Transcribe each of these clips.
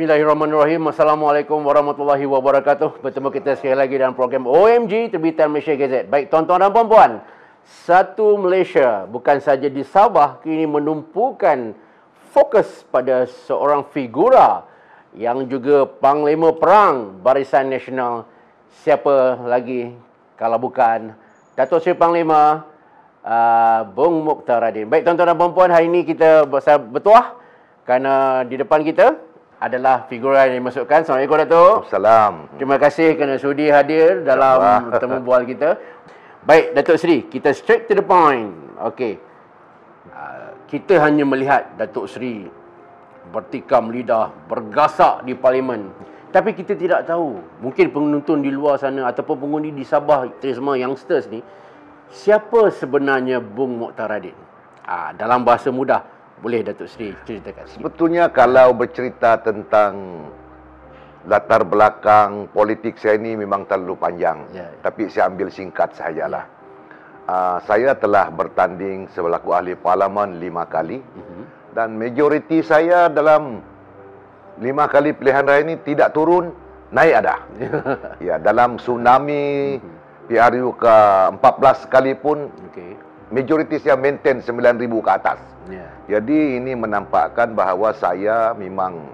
Bismillahirrahmanirrahim. Assalamualaikum warahmatullahi wabarakatuh. Bertemu kita sekali lagi dalam program OMG Terbitan Malaysia Gazette. Baik tuan-tuan dan puan-puan, satu Malaysia bukan saja di Sabah kini menumpukan fokus pada seorang figura yang juga Panglima Perang Barisan Nasional. Siapa lagi kalau bukan Datuk Seri Panglima Bung Mokhtar Radin. Baik tuan-tuan dan puan-puan, hari ini kita bertuah kerana di depan kita adalah figura yang dimasukkan. Assalamualaikum Datuk. Salam. Terima kasih kerana sudi hadir dalam temu bual kita. Baik Datuk Seri, kita straight to the point. Okey. Kita hanya melihat Datuk Seri bertikam lidah, bergasak di parlimen. Tapi kita tidak tahu, mungkin penonton di luar sana ataupun pengundi di Sabah, semua youngsters ni, siapa sebenarnya Bung Mokhtar Radin? Dalam bahasa mudah, boleh Datuk Seri ceritakan sikit. Sebetulnya kalau bercerita tentang latar belakang politik saya ini memang terlalu panjang. Tapi saya ambil singkat sahajalah. Saya telah bertanding selaku ahli parlimen 5 kali. Dan majoriti saya dalam 5 kali pilihan raya ini tidak turun, naik ada. Ya, dalam tsunami PRU ke-14 sekalipun, majoriti saya maintain 9,000 ke atas. Jadi ini menampakkan bahawa saya memang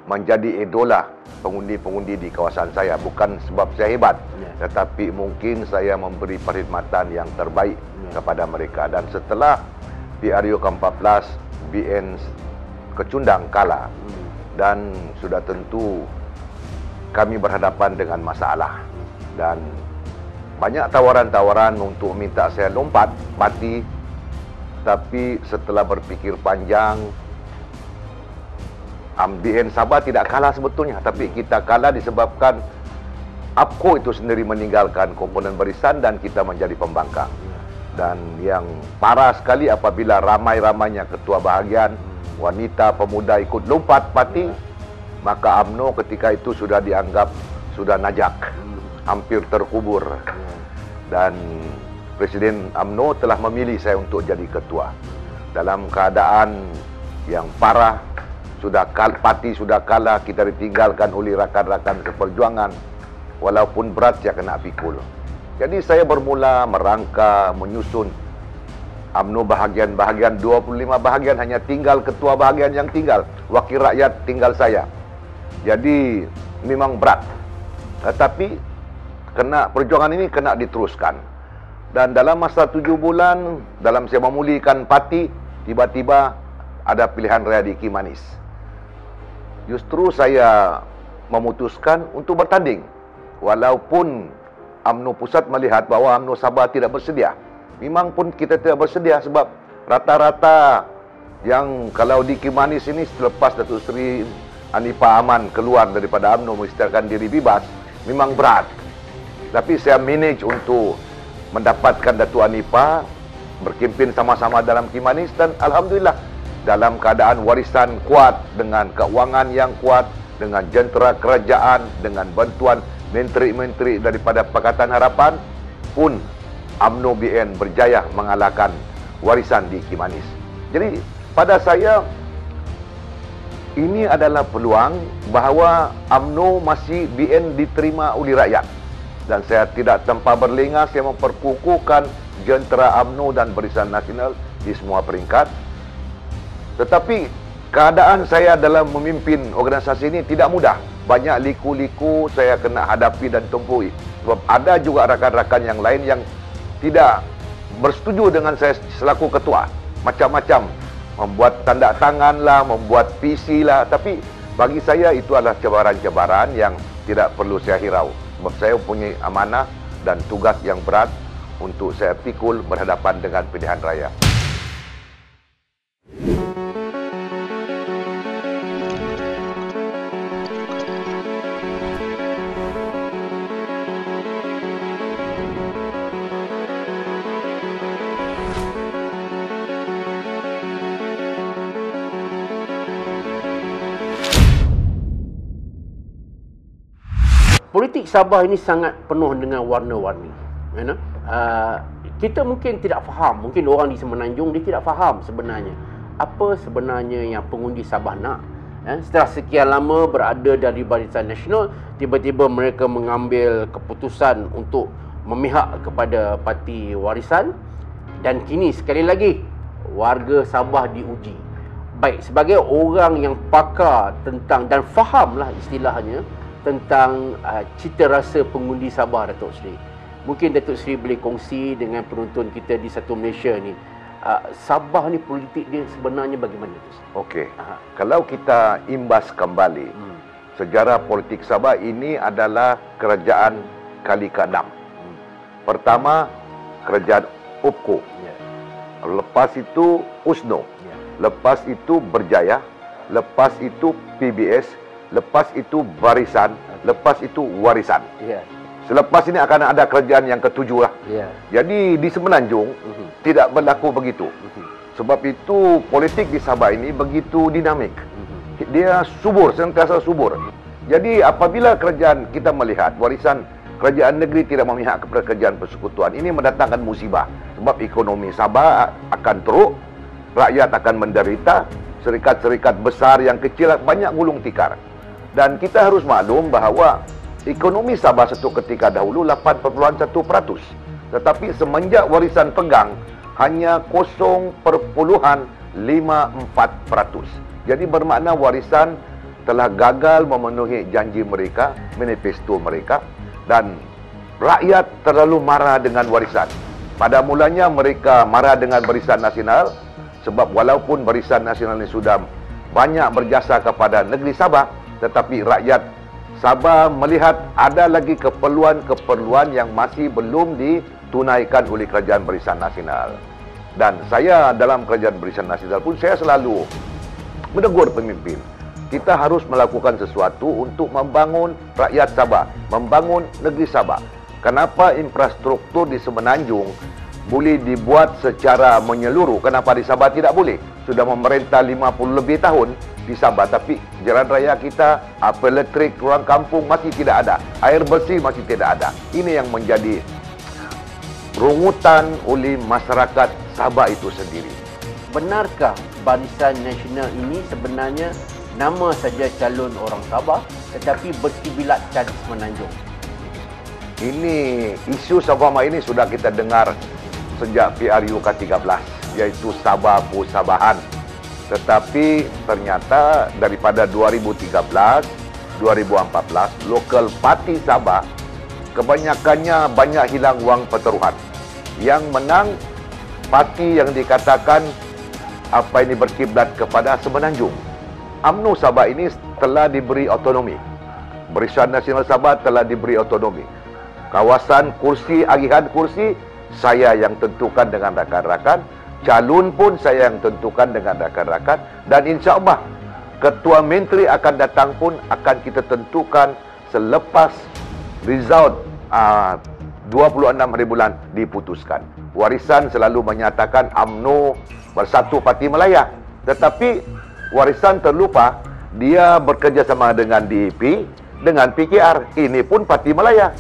menjadi idola pengundi-pengundi di kawasan saya. Bukan sebab saya hebat, tetapi mungkin saya memberi perkhidmatan yang terbaik kepada mereka. Dan setelah PRU ke-14, BN kecundang kalah. Dan sudah tentu kami berhadapan dengan masalah. Dan banyak tawaran-tawaran untuk minta saya lompat parti. Tapi setelah berfikir panjang, BN Sabah tidak kalah sebetulnya. Tapi kita kalah disebabkan APCO itu sendiri meninggalkan komponen barisan dan kita menjadi pembangkang. Dan yang parah sekali apabila ramai-ramainya ketua bahagian, wanita, pemuda ikut lompat parti, maka UMNO ketika itu sudah dianggap sudah najak, hampir terkubur. Dan Presiden UMNO telah memilih saya untuk jadi ketua. Dalam keadaan yang parah, parti sudah kalah, kita ditinggalkan oleh rakan-rakan seperjuangan. Walaupun berat saya kena pikul. Jadi saya bermula merangka, menyusun UMNO bahagian-bahagian, 25 bahagian, hanya tinggal ketua bahagian yang tinggal. Wakil rakyat tinggal saya. Jadi memang berat. Tetapi perjuangan ini kena diteruskan. Dan dalam masa 7 bulan, dalam saya memulihkan parti, tiba-tiba ada pilihan raya di Kimanis. Justru saya memutuskan untuk bertanding. Walaupun UMNO Pusat melihat bahawa UMNO Sabah tidak bersedia. Memang pun kita tidak bersedia sebab rata-rata yang kalau di Kimanis ini selepas Datuk Seri Anifah Aman keluar daripada UMNO mengisytiharkan diri bebas, memang berat. Tapi saya manage untuk mendapatkan Datuk Anifah, berkempen sama-sama dalam Kimanis, dan Alhamdulillah dalam keadaan warisan kuat, dengan keuangan yang kuat, dengan jentera kerajaan, dengan bantuan menteri-menteri daripada Pakatan Harapan pun UMNO BN berjaya mengalahkan warisan di Kimanis. Jadi pada saya ini adalah peluang bahawa UMNO masih BN diterima oleh rakyat. Dan saya tidak tanpa berlengah, saya memperkukuhkan jentera UMNO dan Barisan Nasional di semua peringkat. Tetapi keadaan saya dalam memimpin organisasi ini tidak mudah. Banyak liku-liku saya kena hadapi dan tempuhi. Sebab ada juga rakan-rakan yang lain yang tidak bersetuju dengan saya selaku ketua. Macam-macam. Membuat tanda tangan lah, membuat PC lah. Tapi bagi saya itu adalah cabaran-cabaran yang tidak perlu saya hirau. Sebab saya punya amanah dan tugas yang berat untuk saya pikul berhadapan dengan pilihan raya. Politik Sabah ini sangat penuh dengan warna-warni. Kita mungkin tidak faham, mungkin orang di Semenanjung dia tidak faham sebenarnya apa sebenarnya yang pengundi Sabah nak, Setelah sekian lama berada dari Barisan Nasional, tiba-tiba mereka mengambil keputusan untuk memihak kepada Parti Warisan, dan kini sekali lagi warga Sabah diuji. Baik, sebagai orang yang pakar tentang dan fahamlah istilahnya tentang cita rasa pengundi Sabah, Datuk Seri, mungkin Datuk Seri boleh kongsi dengan penonton kita di Satu Malaysia ni, Sabah ni politik dia sebenarnya bagaimana? Okey. Kalau kita imbas kembali sejarah politik Sabah, ini adalah kerajaan kali ke-6. Pertama kerajaan UPKO. Lepas itu USNO. Lepas itu Berjaya, lepas itu PBS, lepas itu Barisan, lepas itu Warisan. Selepas ini akan ada kerajaan yang ketujuh lah. Jadi di Semenanjung tidak berlaku begitu. Sebab itu politik di Sabah ini begitu dinamik. Dia subur, sentiasa subur. Jadi apabila kerajaan kita melihat warisan kerajaan negeri tidak memihak kepada kerajaan persekutuan, ini mendatangkan musibah. Sebab ekonomi Sabah akan teruk, rakyat akan menderita, syarikat-syarikat besar yang kecil banyak gulung tikar. Dan kita harus maklum bahawa ekonomi Sabah satu ketika dahulu 8.1%. Tetapi semenjak warisan pegang, hanya 0.54%. Jadi bermakna warisan telah gagal memenuhi janji mereka, manifesto mereka, dan rakyat terlalu marah dengan warisan. Pada mulanya mereka marah dengan Barisan Nasional, sebab walaupun Barisan Nasional ini sudah banyak berjasa kepada negeri Sabah, tetapi rakyat Sabah melihat ada lagi keperluan-keperluan yang masih belum ditunaikan oleh kerajaan Barisan Nasional. Dan saya dalam kerajaan Barisan Nasional pun saya selalu menegur pemimpin. Kita harus melakukan sesuatu untuk membangun rakyat Sabah, membangun negeri Sabah. Kenapa infrastruktur di Semenanjung boleh dibuat secara menyeluruh? Kenapa di Sabah tidak boleh? Sudah memerintah 50 lebih tahun di Sabah, tapi jalan raya kita, apa elektrik, ruang kampung masih tidak ada, air bersih masih tidak ada. Ini yang menjadi rungutan oleh masyarakat Sabah itu sendiri. Benarkah Barisan Nasional ini sebenarnya nama saja calon orang Sabah tetapi berkiblatkan Semenanjung? Ini isu Sabah ini sudah kita dengar sejak PRU ke-13, iaitu Sabah Pusabahan. Tetapi ternyata daripada 2013, 2014, lokal parti Sabah kebanyakannya banyak hilang wang pertaruhan. Yang menang parti yang dikatakan berkiblat kepada Semenanjung. UMNO Sabah ini telah diberi otonomi. Barisan Nasional Sabah telah diberi otonomi. Kawasan kursi, agihan kursi, saya yang tentukan dengan rakan-rakan. Calon pun saya yang tentukan dengan rakan-rakan. Dan insya-Allah Ketua Menteri akan datang pun akan kita tentukan selepas result 26 hari bulan diputuskan. Warisan selalu menyatakan UMNO bersatu Parti Melayu. Tetapi Warisan terlupa dia bekerjasama dengan DAP, dengan PKR. Ini pun Parti Melayu.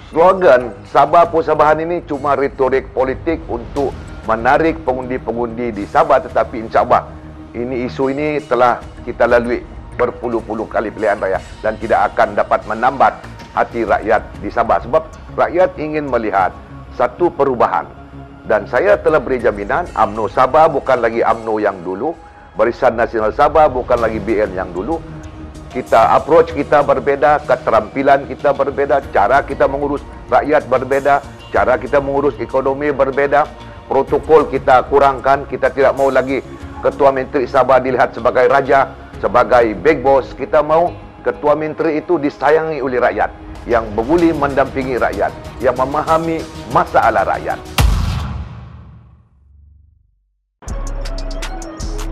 Slogan Sabah Pusabahan ini cuma retorik politik untuk menarik pengundi-pengundi di Sabah. Tetapi insya-Allah isu ini telah kita lalui berpuluh-puluh kali pilihan raya dan tidak akan dapat menambat hati rakyat di Sabah. Sebab rakyat ingin melihat satu perubahan. Dan saya telah beri jaminan UMNO Sabah bukan lagi UMNO yang dulu, Barisan Nasional Sabah bukan lagi BN yang dulu. Kita approach kita berbeza, keterampilan kita berbeza, cara kita mengurus rakyat berbeza, cara kita mengurus ekonomi berbeza, protokol kita kurangkan. Kita tidak mau lagi Ketua Menteri Sabah dilihat sebagai raja, sebagai big boss. Kita mau Ketua Menteri itu disayangi oleh rakyat, yang boleh mendampingi rakyat, yang memahami masalah rakyat.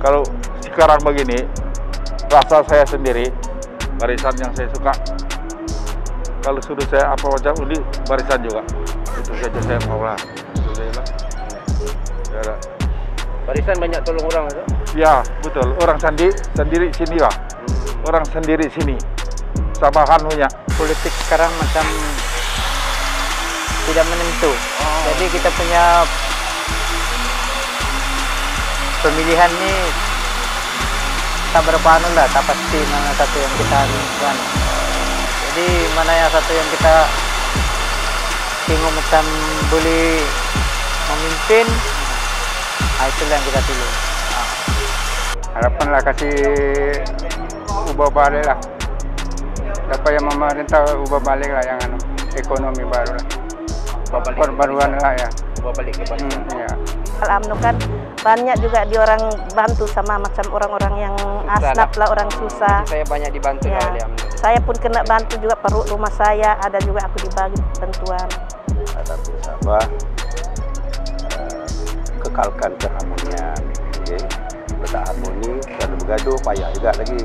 Kalau sekarang begini, rasa saya sendiri, barisan yang saya suka. Kalau suruh saya apa macam undi, barisan juga. Itu saja saya mau lah. Itu saya lah. Ya, Barisan banyak tolong orang, tak? ya betul. Orang sendiri sini lah. Orang sendiri sini. Sabahan punya. Politik sekarang macam tidak menentu. Jadi kita punya pemilihan ni tak berapa anu lah, tak pasti mana satu yang kita kan. Jadi mana yang satu yang kita bingung macam boleh memimpin, itulah yang kita pilih. Harapanlah kasih ubah balik lah. Dapat yang pemerintah ubah balik lah yang ekonomi baru lah. Perbaruan lah ya. Ubah balik ke bangsa. Ya. UMNO kan banyak juga diorang bantu sama macam orang-orang yang asnaf lah, orang susah. Saya banyak dibantu Ya. oleh UMNO. Saya pun kena bantu juga, perut rumah saya ada juga aku dibagi bantuan. Tapi Sabah kekalkan keharmonian, okay? Tak harmoni, kalau bergaduh payah juga lagi.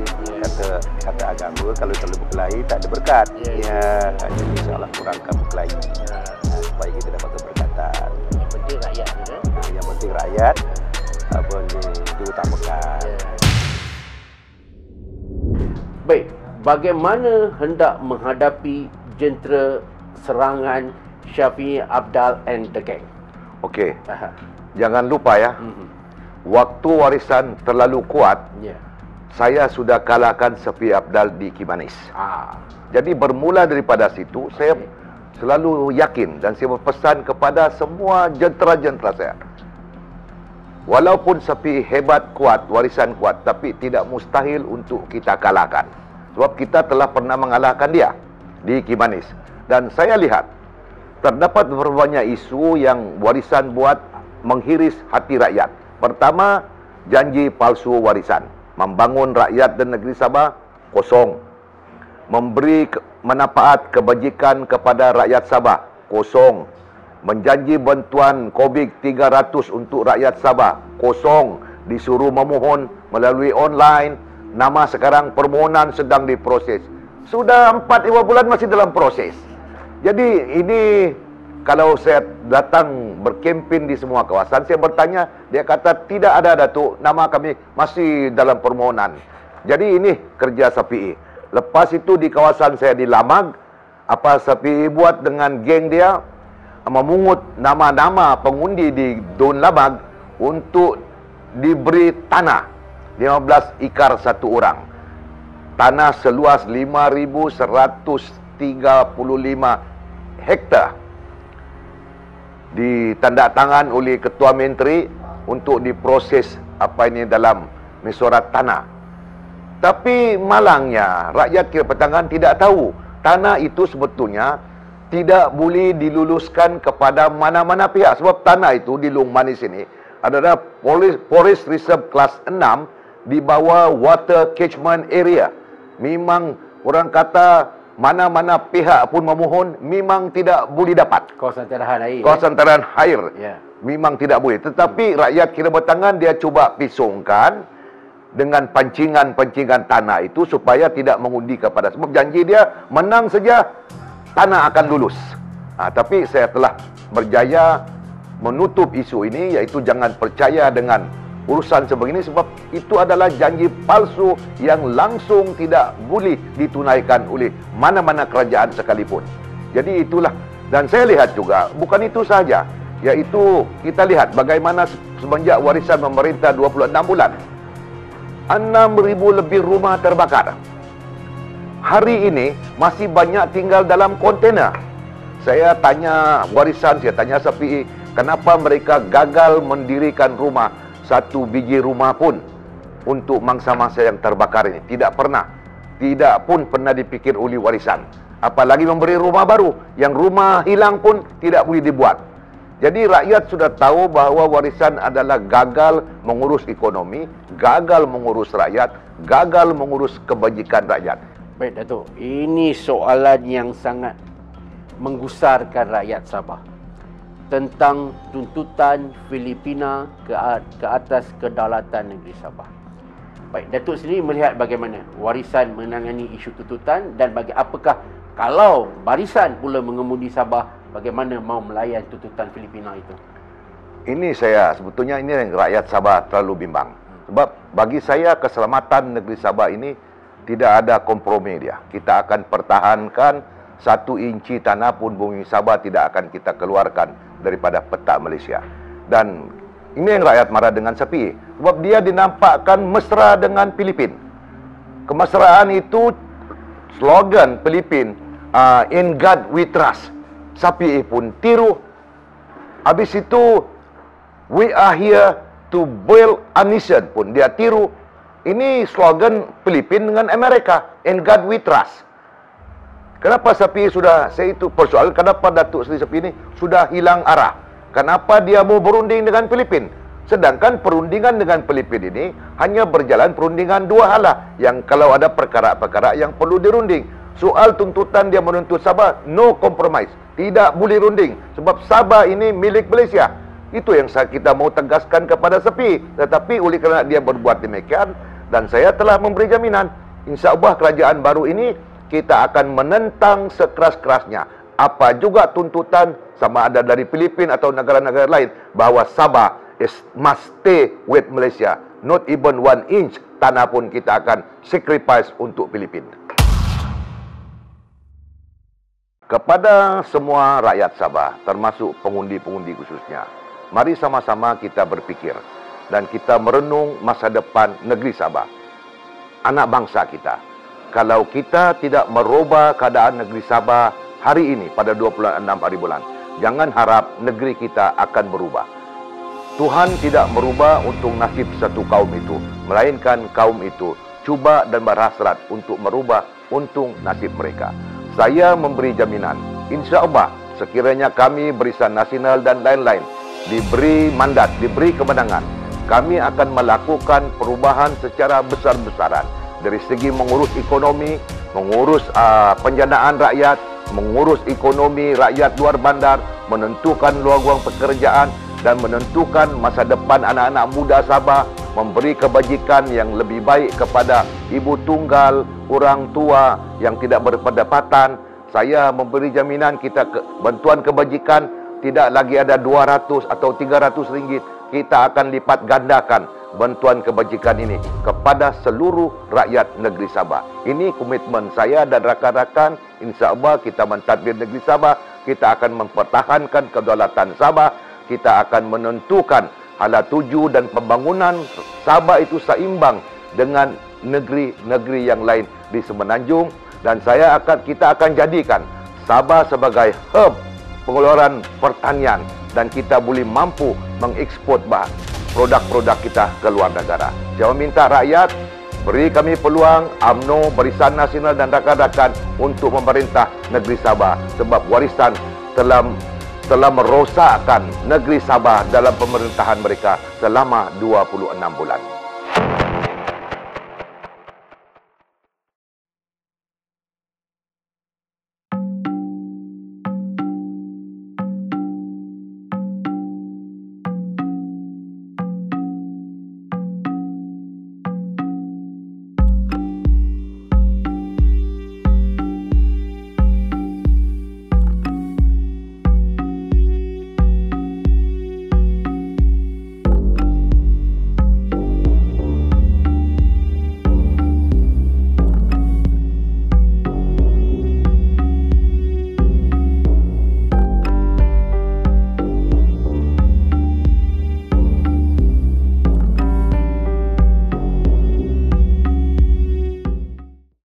Kata agama kalau terlalu berkelahi tak ada berkat. Jadi insyaAllah kurangkan berkelahi supaya kita dapat keberkatan. Yang penting rakyat juga. Yang penting rakyat diutamakan. Baik, bagaimana hendak menghadapi jentera serangan Syafiee, Abdal and the gang? Okey, jangan lupa ya, waktu warisan terlalu kuat, saya sudah kalahkan Syafiee Abdal di Kimanis. Jadi bermula daripada situ, saya selalu yakin dan saya berpesan kepada semua jentera-jentera saya. Walaupun Syafiee hebat, kuat, warisan kuat, tapi tidak mustahil untuk kita kalahkan. Sebab kita telah pernah mengalahkan dia di Kimanis. Dan saya lihat, terdapat beberapa banyak isu yang warisan buat menghiris hati rakyat. Pertama, janji palsu warisan. Membangun rakyat dan negeri Sabah, kosong. Memberi manfaat kebajikan kepada rakyat Sabah, kosong. Menjanji bantuan Kobik 300 untuk rakyat Sabah, kosong. Disuruh memohon melalui online. Nama sekarang permohonan sedang diproses. Sudah 4-5 bulan masih dalam proses. Jadi ini kalau saya datang berkempen di semua kawasan, saya bertanya, dia kata tidak ada Datuk, nama kami masih dalam permohonan. Jadi ini kerja Syafiee. Lepas itu di kawasan saya di Lamag, apa Syafiee buat dengan geng dia, memungut nama-nama pengundi di Dun Lamag untuk diberi tanah 15 ikar satu orang. Tanah seluas 5,135 hektar ditandatangan oleh Ketua Menteri untuk diproses apa ini dalam mesyuarat tanah. Tapi malangnya rakyat Kira Batangan tidak tahu tanah itu sebetulnya tidak boleh diluluskan kepada mana-mana pihak. Sebab tanah itu di Long Manis ini adalah Forest Reserve Kelas 6 di bawah Water Catchment Area. Memang orang kata mana-mana pihak pun memohon memang tidak boleh dapat. Kawasan tarahan air. Kawasan tarahan air. Memang tidak boleh. Tetapi rakyat Kira Batangan dia cuba pisongkan dengan pancingan-pancingan tanah itu supaya tidak mengundi kepada. Sebab janji dia menang saja tanah akan lulus. Tapi saya telah berjaya menutup isu ini, iaitu jangan percaya dengan urusan sebegini sebab itu adalah janji palsu yang langsung tidak boleh ditunaikan oleh mana-mana kerajaan sekalipun. Jadi itulah. Dan saya lihat juga bukan itu saja, iaitu kita lihat bagaimana semenjak warisan pemerintah 26 bulan 6,000 lebih rumah terbakar. Hari ini masih banyak tinggal dalam kontainer. Saya tanya warisan, saya tanya Syafiee, kenapa mereka gagal mendirikan rumah, satu biji rumah pun untuk mangsa-mangsa yang terbakar ini. Tidak pernah. Tidak pun pernah dipikir oleh warisan. Apalagi memberi rumah baru. Yang rumah hilang pun tidak boleh dibuat. Jadi rakyat sudah tahu bahawa warisan adalah gagal mengurus ekonomi, gagal mengurus rakyat, gagal mengurus kebajikan rakyat. Baik Datuk, ini soalan yang sangat menggusarkan rakyat Sabah tentang tuntutan Filipina ke atas kedaulatan negeri Sabah. Baik, Datuk sendiri melihat bagaimana warisan menangani isu tuntutan dan apakah kalau barisan pula mengemudi Sabah, bagaimana mau melayan tuntutan Filipina itu? Ini saya sebetulnya ini yang rakyat Sabah terlalu bimbang. Sebab bagi saya keselamatan negeri Sabah ini tidak ada kompromi dia. Kita akan pertahankan 1 inci tanah pun bumi Sabah tidak akan kita keluarkan daripada peta Malaysia. Dan Ini yang rakyat marah dengan SAPI. Sebab dia dinampakkan mesra dengan Filipin. Kemesraan itu slogan Filipin, in God we trust. SAPI pun tiru. Habis itu, we are here to build a nation pun dia tiru. Ini slogan Filipin dengan Amerika, in God we trust. Kenapa SAPI sudah, saya itu persoalan, kenapa Datuk Seri SAPI ini sudah hilang arah? Kenapa dia mau berunding dengan Filipin? Sedangkan perundingan dengan Filipin ini hanya berjalan perundingan dua hala, yang kalau ada perkara-perkara yang perlu dirunding. Soal tuntutan dia menuntut Sabah, no compromise. Tidak boleh runding. Sebab Sabah ini milik Malaysia. Itu yang kita mau tegaskan kepada SAPI. Tetapi oleh kerana dia berbuat demikian, dan saya telah memberi jaminan, insya-Allah kerajaan baru ini kita akan menentang sekeras-kerasnya apa juga tuntutan, sama ada dari Filipin atau negara-negara lain, bahawa Sabah must stay with Malaysia. Not even 1 inch tanah pun kita akan sacrifice untuk Filipin. Kepada semua rakyat Sabah, termasuk pengundi-pengundi khususnya, mari sama-sama kita berfikir dan kita merenung masa depan negeri Sabah, anak bangsa kita. Kalau kita tidak merubah keadaan negeri Sabah hari ini pada 26 hari bulan, jangan harap negeri kita akan berubah. Tuhan tidak merubah untuk nasib satu kaum itu, melainkan kaum itu cuba dan berhasrat untuk merubah untuk nasib mereka. Saya memberi jaminan, insya Allah sekiranya kami Barisan Nasional dan lain-lain diberi mandat, diberi kemenangan, kami akan melakukan perubahan secara besar-besaran dari segi mengurus ekonomi, mengurus penjanaan rakyat, mengurus ekonomi rakyat luar bandar, menentukan peluang pekerjaan dan menentukan masa depan anak-anak muda Sabah, memberi kebajikan yang lebih baik kepada ibu tunggal, orang tua yang tidak berpendapatan. Saya memberi jaminan kita bantuan kebajikan tidak lagi ada 200 atau 300 ringgit. Kita akan lipat gandakan bantuan kebajikan ini kepada seluruh rakyat negeri Sabah. Ini komitmen saya dan rakan-rakan. InsyaAllah kita mentadbir negeri Sabah. Kita akan mempertahankan kedaulatan Sabah. Kita akan menentukan hala tuju dan pembangunan Sabah itu seimbang dengan negeri-negeri yang lain di Semenanjung. Dan kita akan jadikan Sabah sebagai hub pengeluaran pertanian, dan kita boleh mampu mengekspor produk-produk kita ke luar negara. Saya meminta rakyat, beri kami peluang, UMNO, Barisan Nasional dan rakan-rakan untuk memerintah negeri Sabah, sebab warisan telah merosakkan negeri Sabah dalam pemerintahan mereka selama 26 bulan.